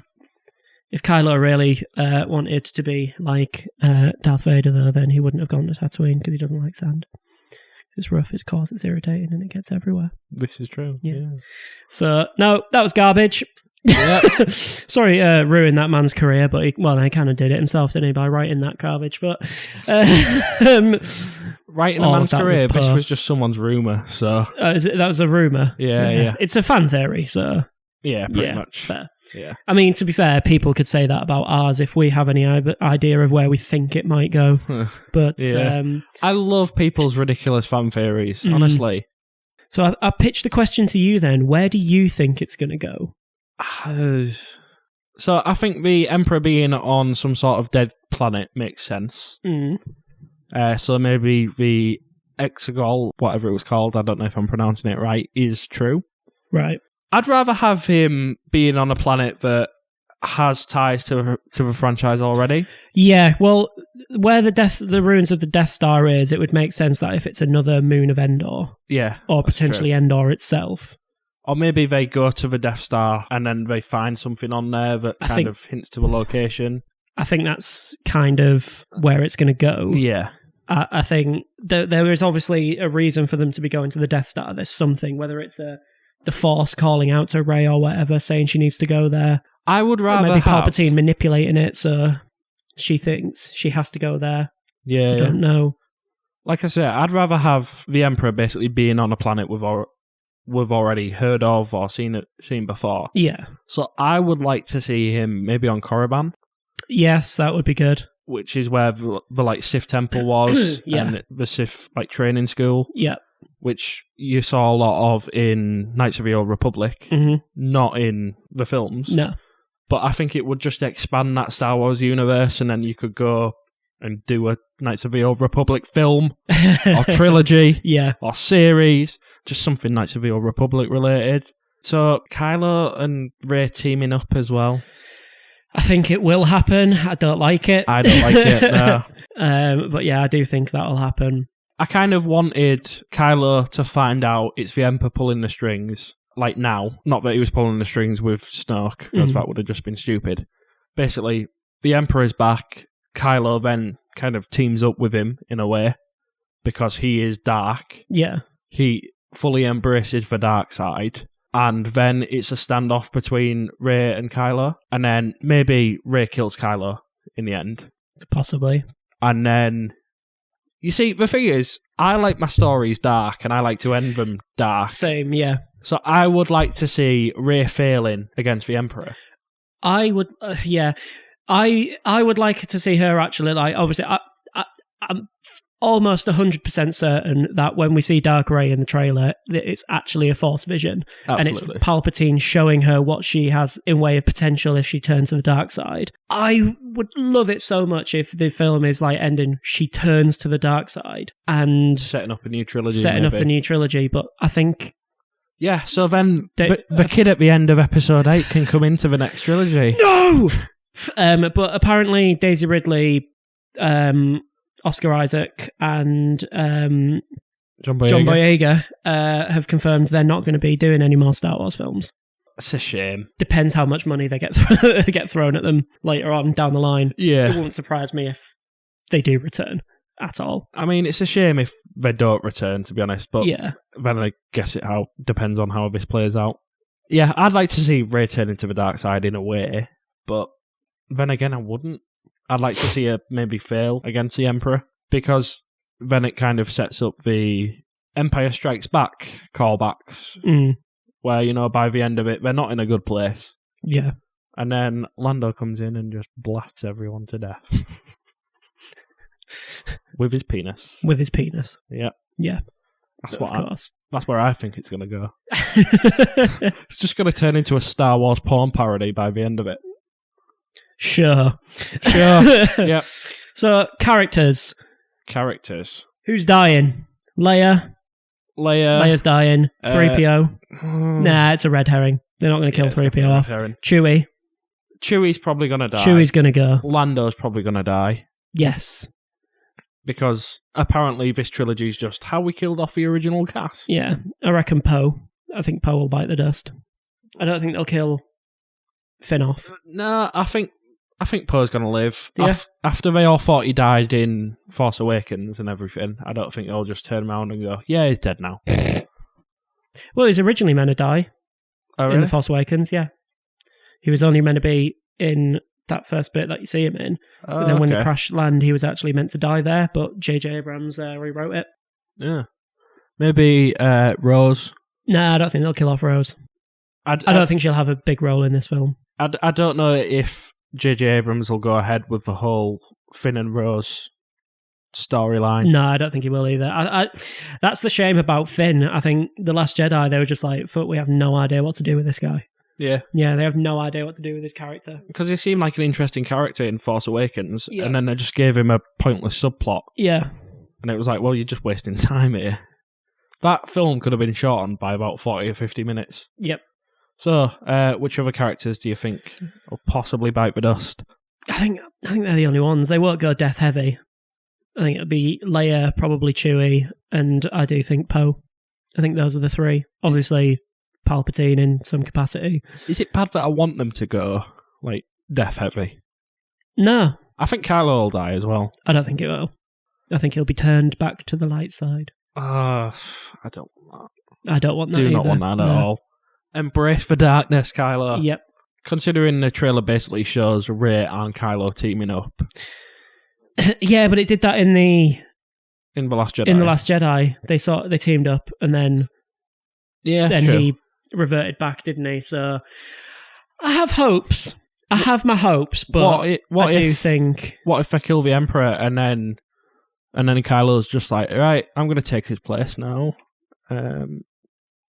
If Kylo really wanted to be like Darth Vader, though, then he wouldn't have gone to Tatooine because he doesn't like sand. It's rough, it's coarse, it's irritating, and it gets everywhere. This is true. Yeah. So, no, that was garbage. Yeah. Sorry, ruined that man's career, but he kind of did it himself, didn't he, by writing that garbage? But writing a man's career, this was just someone's rumour. So that was a rumour. Yeah. It's a fan theory, so yeah, pretty much. Fair. Yeah. I mean, to be fair, people could say that about ours if we have any idea of where we think it might go. But I love people's ridiculous fan theories, honestly. So I pitched the question to you then. Where do you think it's going to go? So I think the Emperor being on some sort of dead planet makes sense. So maybe the Exegol, whatever it was called, I don't know if I'm pronouncing it right, is true. Right. I'd rather have him being on a planet that has ties to the franchise already. Yeah, well, where the ruins of the Death Star is, it would make sense that if it's another moon of Endor. Yeah. Or potentially true. Endor itself. Or maybe they go to the Death Star and then they find something on there that kind of hints to a location. I think that's kind of where it's going to go. Yeah. I think there is obviously a reason for them to be going to the Death Star. There's something, whether it's the Force calling out to Rey or whatever, saying she needs to go there. I would rather maybe Palpatine manipulating it so she thinks she has to go there. Yeah. I don't know. Like I said, I'd rather have the Emperor basically being on a planet we've already heard of or seen before. Yeah. So I would like to see him maybe on Korriban. Yes, that would be good. Which is where the like Sith Temple was, and the Sith like training school. Yeah. Which you saw a lot of in Knights of the Old Republic, not in the films. No. But I think it would just expand that Star Wars universe, and then you could go and do a Knights of the Old Republic film, or trilogy, or series, just something Knights of the Old Republic related. So Kylo and Rey teaming up as well. I think it will happen. I don't like it. I don't like it, no. But yeah, I do think that'll happen. I kind of wanted Kylo to find out it's the Emperor pulling the strings, like now. Not that he was pulling the strings with Snoke, because that would have just been stupid. Basically, the Emperor is back. Kylo then kind of teams up with him in a way, because he is dark. Yeah. He fully embraces the dark side. And then it's a standoff between Rey and Kylo. And then maybe Rey kills Kylo in the end. Possibly. And then, you see, the thing is, I like my stories dark and I like to end them dark. Same, yeah. So I would like to see Rey failing against the Emperor. I would, I would like to see her actually, like, obviously, I'm almost 100% certain that when we see Dark Rey in the trailer, it's actually a Force vision. Absolutely. And it's Palpatine showing her what she has in way of potential if she turns to the dark side. I would love it so much if the film is like ending, she turns to the dark side and setting up a new trilogy. But I think... Yeah, so then the kid at the end of episode 8 can come into the next trilogy. No! But apparently Daisy Ridley... Oscar Isaac and John Boyega have confirmed they're not going to be doing any more Star Wars films. It's a shame. Depends how much money they get thrown at them later on down the line. Yeah. It wouldn't surprise me if they do return. at all. I mean, it's a shame if they don't return, to be honest, but Yeah. then I guess it depends on how this plays out. Yeah, I'd like to see Rey turn into the dark side in a way, but then again, I wouldn't. I'd like to see her maybe fail against the Emperor, because then it kind of sets up the Empire Strikes Back callbacks, where, you know, by the end of it, they're not in a good place. Yeah. And then Lando comes in and just blasts everyone to death. With his penis. With his penis. Yeah. Yeah. That's where I think it's going to go. It's just going to turn into a Star Wars porn parody by the end of it. Sure. Yep. So, characters. Who's dying? Leia. Leia's dying. 3PO. Nah, it's a red herring. They're not going to kill 3PO off. Chewie. Chewie's probably going to die. Chewie's going to go. Lando's probably going to die. Yes. Because apparently this trilogy is just how we killed off the original cast. Yeah. I reckon Poe. I think Poe will bite the dust. I don't think they'll kill Finn off. No, I think Poe's going to live. Yeah. After they all thought he died in Force Awakens and everything, I don't think they'll just turn around and go, yeah, he's dead now. Well, he was originally meant to die in The Force Awakens, yeah. He was only meant to be in that first bit that you see him in. And then when the crash landed, he was actually meant to die there, but J.J. Abrams rewrote it. Yeah. Maybe Rose. Nah, I don't think they'll kill off Rose. I don't think she'll have a big role in this film. I don't know if J.J. Abrams will go ahead with the whole Finn and Rose storyline. No, I don't think he will either. That's the shame about Finn. I think The Last Jedi, they were just like, fuck, we have no idea what to do with this guy. Yeah. Yeah, they have no idea what to do with his character. Because he seemed like an interesting character in Force Awakens, and then they just gave him a pointless subplot. Yeah. And it was like, well, you're just wasting time here. That film could have been shortened by about 40 or 50 minutes. Yep. So, which other characters do you think will possibly bite the dust? I think they're the only ones. They won't go death heavy. I think it'll be Leia, probably Chewie, and I do think Poe. I think those are the three. Obviously, Palpatine in some capacity. Is it bad that I want them to go, like, death heavy? No. I think Kylo will die as well. I don't think it will. I think he'll be turned back to the light side. I don't want that. I don't want that Do either. not want that at all. Embrace the darkness, Kylo. Yep. Considering the trailer basically shows Rey and Kylo teaming up. Yeah, but it did that in The Last Jedi. In The Last Jedi, they teamed up, and then he reverted back, didn't he? So I have hopes. I have my hopes, but I do think... What if I kill the Emperor and then Kylo's just like, right, I'm going to take his place now.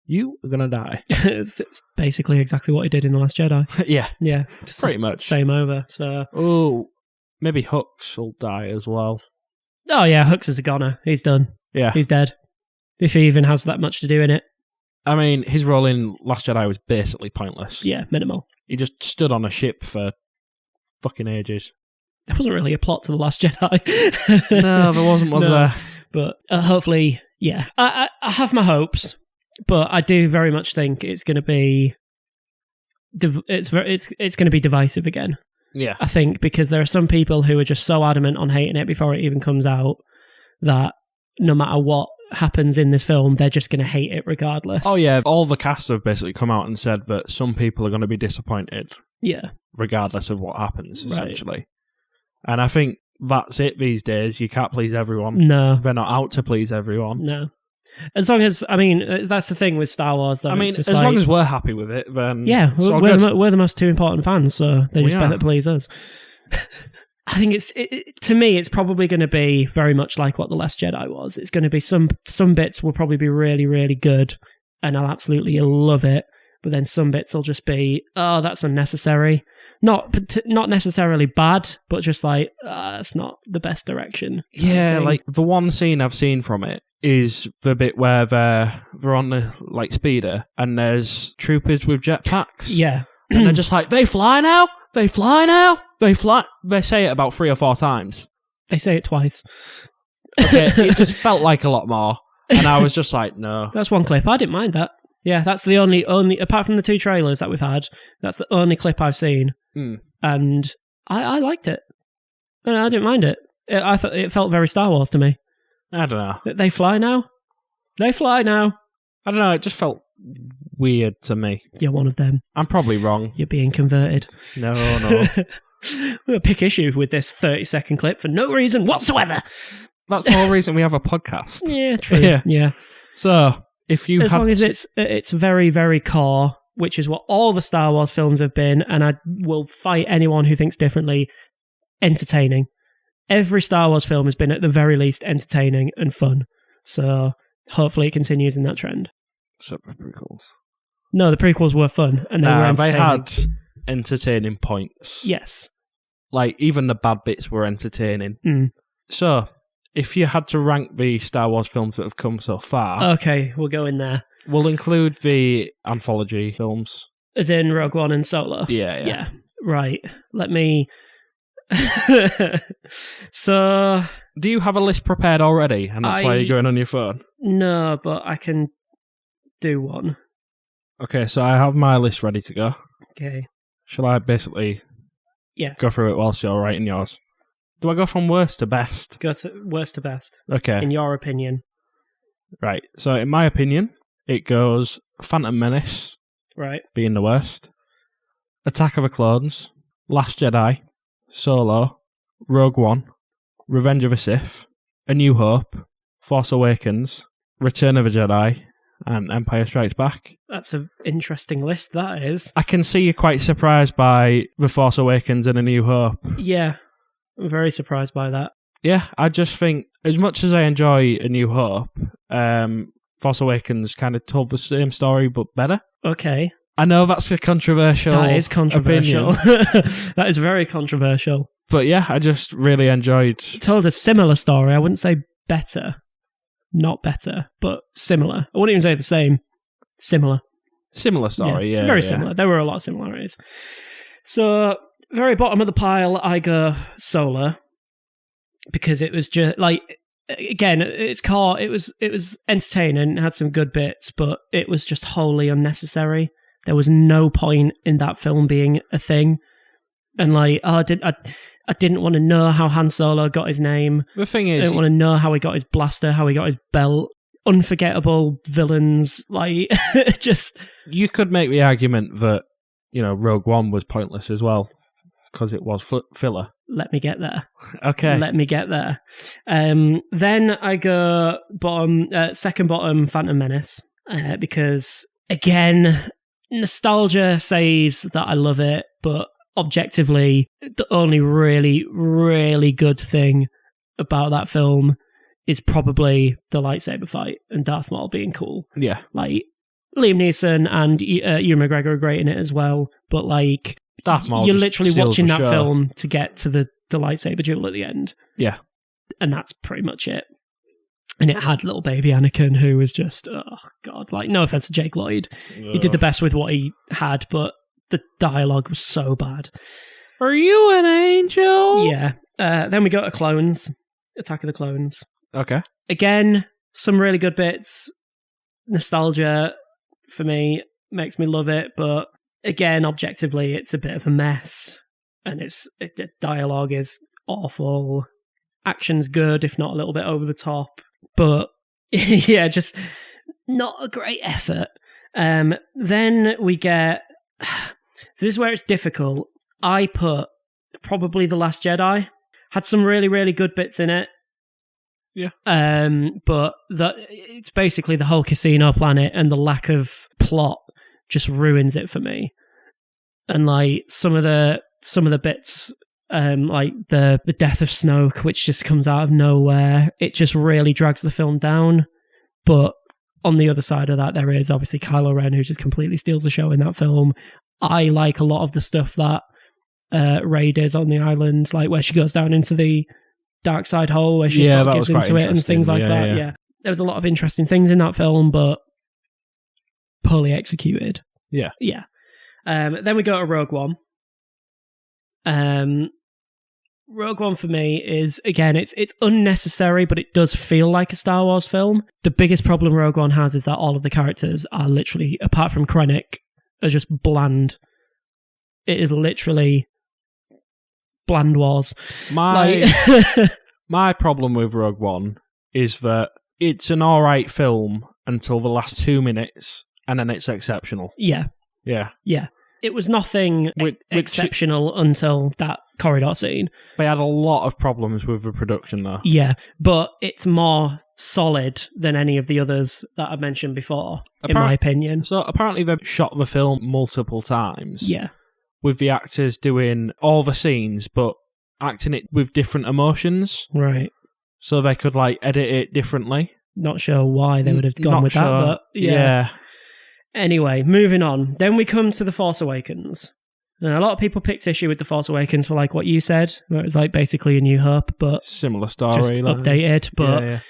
You are going to die. It's basically exactly what he did in The Last Jedi. Yeah. Yeah. Pretty much. Same over, so... Oh, maybe Hux will die as well. Oh yeah, Hux is a goner. He's done. Yeah. He's dead. If he even has that much to do in it. I mean, his role in Last Jedi was basically pointless. Yeah, minimal. He just stood on a ship for fucking ages. There wasn't really a plot to The Last Jedi. No, there wasn't, was there? But hopefully, yeah. I have my hopes, but I do very much think it's going to be... It's going to be divisive again. Yeah. I think, because there are some people who are just so adamant on hating it before it even comes out that no matter what happens in this film, they're just going to hate it regardless. Oh yeah, all the cast have basically come out and said that some people are going to be disappointed. Yeah. Regardless of what happens, essentially. Right. And I think that's it these days. You can't please everyone. No. They're not out to please everyone. No. As long as, I mean, that's the thing with Star Wars, though. I mean, as long as we're happy with it, then... Yeah, we're the most two important fans, so they just better please us. I think to me, it's probably going to be very much like what The Last Jedi was. It's going to be some bits will probably be really, really good, and I'll absolutely love it, but then some bits will just be, oh, that's unnecessary. Not necessarily bad, but just like, it's not the best direction. Yeah, like, the one scene I've seen from it is the bit where they're on the, like, speeder, and there's troopers with jetpacks. Yeah. And they're just like, they fly now? They fly now? They fly? They say it about 3 or 4 times. They say it twice. Okay, it just felt like a lot more. And I was just like, no. That's one clip. I didn't mind that. Yeah, that's the only, apart from the 2 trailers that we've had, that's the only clip I've seen. Mm. And I liked it. And I didn't mind it. I thought it felt very Star Wars to me. I don't know. They fly now? They fly now. I don't know. It just felt weird to me. You're one of them. I'm probably wrong. You're being converted. No. We'll pick issue with this 30-second clip for no reason whatsoever. That's the whole reason we have a podcast. Yeah, true. Yeah. So, if you as long as it's very, very core, which is what all the Star Wars films have been, and I will fight anyone who thinks differently, entertaining. Every Star Wars film has been, at the very least, entertaining and fun. So, hopefully it continues in that trend. Except for prequels. No, the prequels were fun, and they were entertaining. They had entertaining points. Yes. Like, even the bad bits were entertaining. Mm. So, if you had to rank the Star Wars films that have come so far... Okay, we'll go in there. We'll include the anthology films. As in Rogue One and Solo? Yeah. Right. Let me... So... Do you have a list prepared already, and that's why you're going on your phone? No, but I can do one. Okay, so I have my list ready to go. Okay. Shall I basically go through it whilst you're writing yours? Do I go from worst to best? Go to worst to best. Okay. In your opinion. Right. So, in my opinion, it goes Phantom Menace. Right. Being the worst. Attack of the Clones. Last Jedi. Solo. Rogue One. Revenge of the Sith. A New Hope. Force Awakens. Return of the Jedi. And Empire Strikes Back. That's an interesting list, that is. I can see you're quite surprised by The Force Awakens and A New Hope. Yeah. I'm very surprised by that. Yeah, I just think, as much as I enjoy A New Hope, Force Awakens kind of told the same story, but better. Okay. I know that's a controversial opinion. That is controversial. That is very controversial. But yeah, I just really enjoyed... Told a similar story. I wouldn't say better. Not better, but similar. I wouldn't even say the same. Similar. Similar story, yeah. Very similar. There were a lot of similarities. So, very bottom of the pile, I go Solo. Because it was just, like, again, its core, it was entertaining, it had some good bits, but it was just wholly unnecessary. There was no point in that film being a thing. And, like, I didn't want to know how Han Solo got his name. The thing is... I didn't want to know how he got his blaster, how he got his belt. Unforgettable villains, like, just... You could make the argument that, Rogue One was pointless as well, because it was filler. Let me get there. Okay. Let me get there. Then I go second bottom, Phantom Menace, because, again, nostalgia says that I love it, but objectively, the only really, really good thing about that film is probably the lightsaber fight and Darth Maul being cool. Yeah. Like, Liam Neeson and Ewan McGregor are great in it as well, but, like, Darth Maul you're literally watching that show. film to get to the lightsaber duel at the end. Yeah. And that's pretty much it. And it had little baby Anakin, who was just, oh, God, like, no offense to Jake Lloyd. He did the best with what he had, but the dialogue was so bad. Are you an angel? Yeah. Then we go to Clones. Attack of the Clones. Okay. Again, some really good bits. Nostalgia, for me, makes me love it, but again, objectively, it's a bit of a mess. And the dialogue is awful. Action's good, if not a little bit over the top. But, yeah, just not a great effort. Then we get... So this is where it's difficult. I put probably The Last Jedi. Had some really, really good bits in it. Yeah. But it's basically the whole casino planet, and the lack of plot just ruins it for me. And, like, some of the bits, like the death of Snoke, which just comes out of nowhere, it just really drags the film down. But on the other side of that, there is obviously Kylo Ren, who just completely steals the show in that film. I like a lot of the stuff that Rey does on the island, like where she goes down into the dark side hole, where she sort of gives into it and things like that. Yeah. There was a lot of interesting things in that film, but poorly executed. Yeah. Yeah. Then we go to Rogue One. Rogue One for me is, again, it's unnecessary, but it does feel like a Star Wars film. The biggest problem Rogue One has is that all of the characters are literally, apart from Krennic, are just bland. It is literally bland wars. My My problem with Rogue One is that it's an alright film until the last 2 minutes, and then it's exceptional. Yeah. Yeah. Yeah. It was nothing exceptional until that corridor scene. They had a lot of problems with the production, though. Yeah, but it's more solid than any of the others that I mentioned before, in my opinion. So apparently they've shot the film multiple times. Yeah. With the actors doing all the scenes, but acting it with different emotions. Right. So they could, like, edit it differently. Not sure why they would have gone with that, but yeah. Anyway, moving on. Then we come to The Force Awakens. Now, a lot of people picked issue with The Force Awakens for, like, what you said, where it was, like, basically A New Hope, but... Similar story. Just updated, but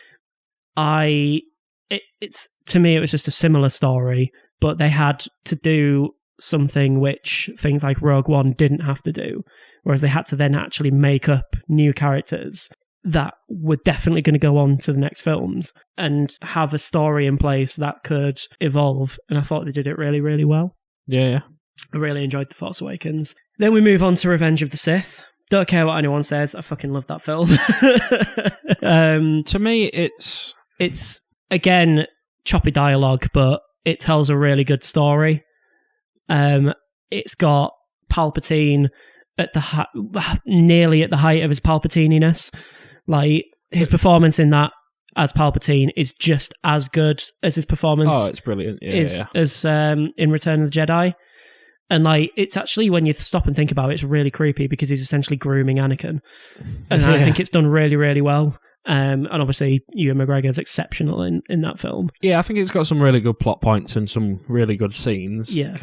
it's to me, it was just a similar story, but they had to do something which things like Rogue One didn't have to do, whereas they had to then actually make up new characters that were definitely going to go on to the next films and have a story in place that could evolve. And I thought they did it really, really well. Yeah. I really enjoyed The Force Awakens. Then we move on to Revenge of the Sith. Don't care what anyone says. I fucking love that film. To me, it's again, choppy dialogue, but it tells a really good story. It's got Palpatine at nearly at the height of his Palpatininess. Like, his performance in that as Palpatine is just as good as his performance. Oh, it's brilliant. Yeah, as in Return of the Jedi. And, like, it's actually, when you stop and think about it, it's really creepy because he's essentially grooming Anakin. And I think it's done really, really well. And obviously, Ewan McGregor's exceptional in that film. Yeah, I think it's got some really good plot points and some really good scenes. Yeah.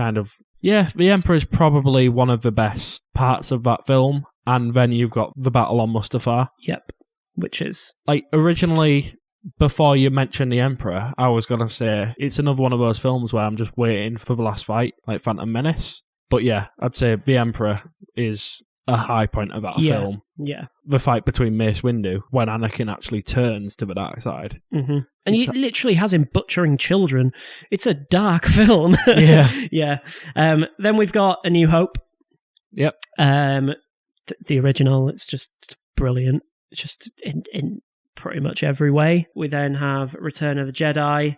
The Emperor is probably one of the best parts of that film. And then you've got the battle on Mustafar. Yep. Which is... Like, originally, before you mentioned the Emperor, I was going to say it's another one of those films where I'm just waiting for the last fight, like Phantom Menace. But yeah, I'd say the Emperor is a high point of that film. Yeah. The fight between Mace Windu, when Anakin actually turns to the dark side. Mm-hmm. And he literally has him butchering children. It's a dark film. Yeah. Yeah. Then we've got A New Hope. Yep. The original, it's just brilliant. Just in pretty much every way. We then have Return of the Jedi.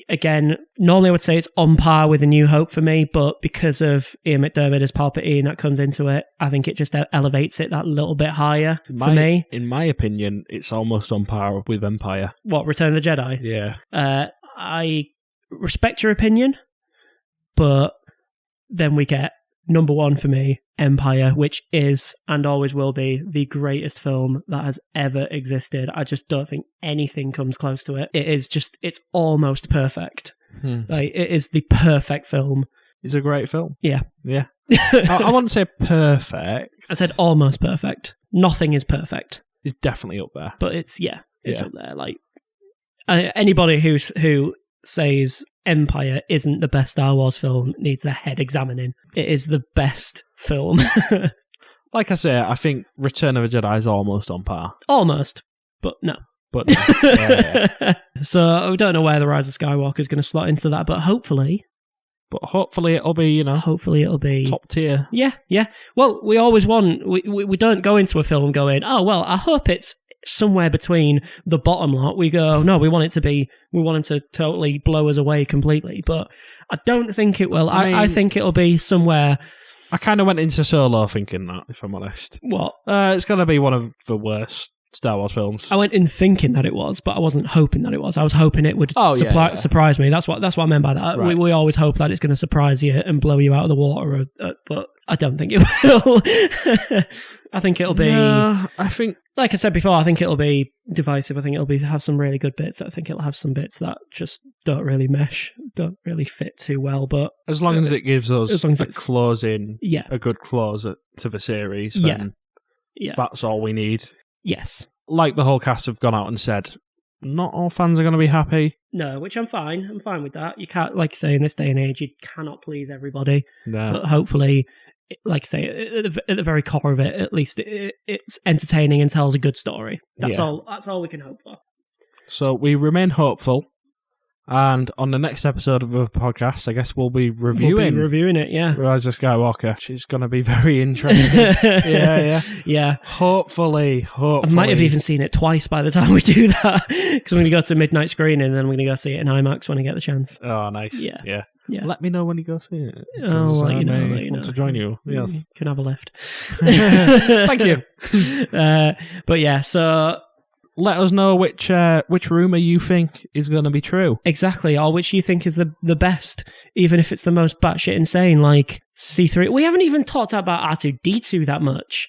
Again, normally I would say it's on par with A New Hope for me, but because of Ian McDiarmid as Palpatine that comes into it, I think it just elevates it that little bit higher for me. In my opinion, it's almost on par with Empire. What, Return of the Jedi? Yeah. I respect your opinion, but then we get number one for me, Empire, which is and always will be the greatest film that has ever existed. I just don't think anything comes close to it. It's almost perfect. Like, it is the perfect film. It's a great film. Yeah. Yeah. I wouldn't say perfect. I said almost perfect. Nothing is perfect. It's definitely up there. But it's up there. Like, anybody who says Empire isn't the best Star Wars film needs their head examining. It is the best film. Like I say, I think Return of the Jedi is almost on par. Almost, but no. But no. Yeah. So we don't know where the Rise of Skywalker is going to slot into that, but hopefully it'll be, hopefully it'll be top tier. Yeah. Well, we always we don't go into a film going, oh well, I hope it's somewhere between the bottom lot. We go, no, we want him to totally blow us away completely, but I don't think it will. I think it'll be somewhere. I kind of went into Solo thinking that, if I'm honest. What? It's going to be one of the worst Star Wars films. I went in thinking that it was, but I wasn't hoping that it was. I was hoping it would surprise me. That's what I meant by that. Right. We always hope that it's going to surprise you and blow you out of the water, but I don't think it will. I think it'll be... No, I think... Like I said before, I think it'll be divisive. I think it'll have some really good bits. I think it'll have some bits that just don't really mesh, don't really fit too well, but... As long as it gives us a closing, a good close to the series, then that's all we need. Yes. Like the whole cast have gone out and said, not all fans are going to be happy. No, which I'm fine. I'm fine with that. You can't, like you say, in this day and age, you cannot please everybody. No. But hopefully, like I say, at the very core of it, at least it's entertaining and tells a good story. That's all we can hope for. So we remain hopeful And on the next episode of the podcast, I guess we'll be reviewing it, yeah. Rise of Skywalker, which is going to be very interesting. Yeah. Hopefully. I might have even seen it twice by the time we do that, because I'm going to go to midnight screening and then I'm going to go see it in IMAX when I get the chance. Oh, nice. Yeah. Let me know when you go see it. I'll let you know. Want to join you. Yes. You can have a lift. Thank you. But yeah, so... Let us know which rumour you think is going to be true. Exactly, or which you think is the best, even if it's the most batshit insane, like C3. We haven't even talked about R2-D2 that much.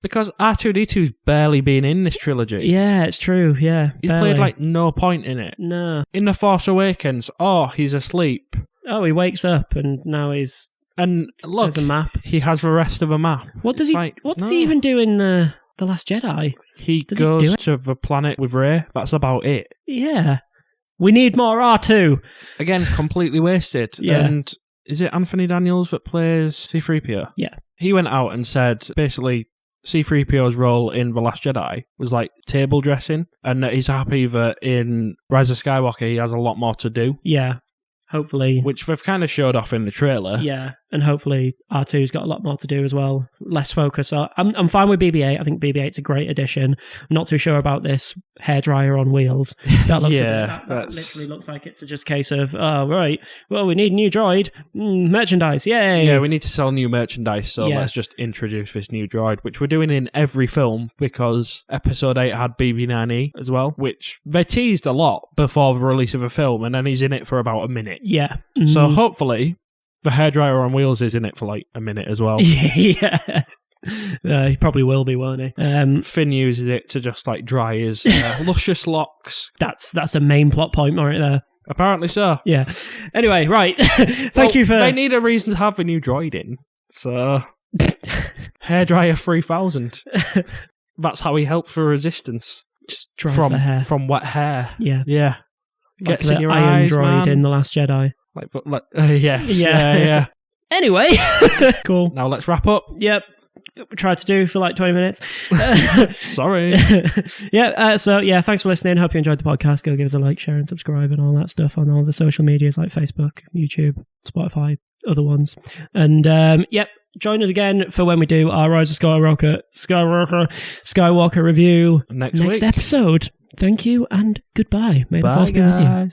Because R2-D2's barely been in this trilogy. Yeah, it's true, yeah. He's played like no point in it. No. In The Force Awakens, he's asleep. Oh, he wakes up and now he's... And look, there's a map. He has the rest of a map. What does he even do in The Last Jedi? He goes to the planet with Rey. That's about it. Yeah. We need more R2. Again, completely wasted. Yeah. And is it Anthony Daniels that plays C-3PO? Yeah. He went out and said, basically, C-3PO's role in The Last Jedi was like table dressing, and that he's happy that in Rise of Skywalker he has a lot more to do. Yeah. Hopefully. Which they've kind of showed off in the trailer. Yeah, and hopefully R2's got a lot more to do as well. Less focus. So I'm fine with BB-8. I think BB-8's a great addition. I'm not too sure about this hairdryer on wheels. That looks that literally looks like it's just a case of, oh, right, well, we need a new droid. Merchandise, yay! Yeah, we need to sell new merchandise, so let's just introduce this new droid, which we're doing in every film, because Episode 8 had BB-9E as well, which they teased a lot before the release of a film, and then he's in it for about a minute. Yeah. Mm-hmm. So hopefully the hairdryer on wheels is in it for like a minute as well. Yeah. He probably will be, won't he? Finn uses it to just like dry his luscious locks. That's a main plot point right there. Apparently so. Yeah. Anyway, right. Thank you for... They need a reason to have a new droid in. So... Hairdryer 3000. That's how he helped for Resistance. Just dries the hair. From wet hair. Yeah. Yeah. Like Gets in your Iron eyes, droid man. in The Last Jedi. Yes. Yeah. Anyway. Cool. Now let's wrap up. Yep. We tried to do for like 20 minutes. Sorry. So thanks for listening. Hope you enjoyed the podcast. Go give us a like, share and subscribe and all that stuff on all the social medias like Facebook, YouTube, Spotify, other ones. And join us again for when we do our Rise of Skywalker review next week. episode. Thank you and goodbye. May the Force be with you.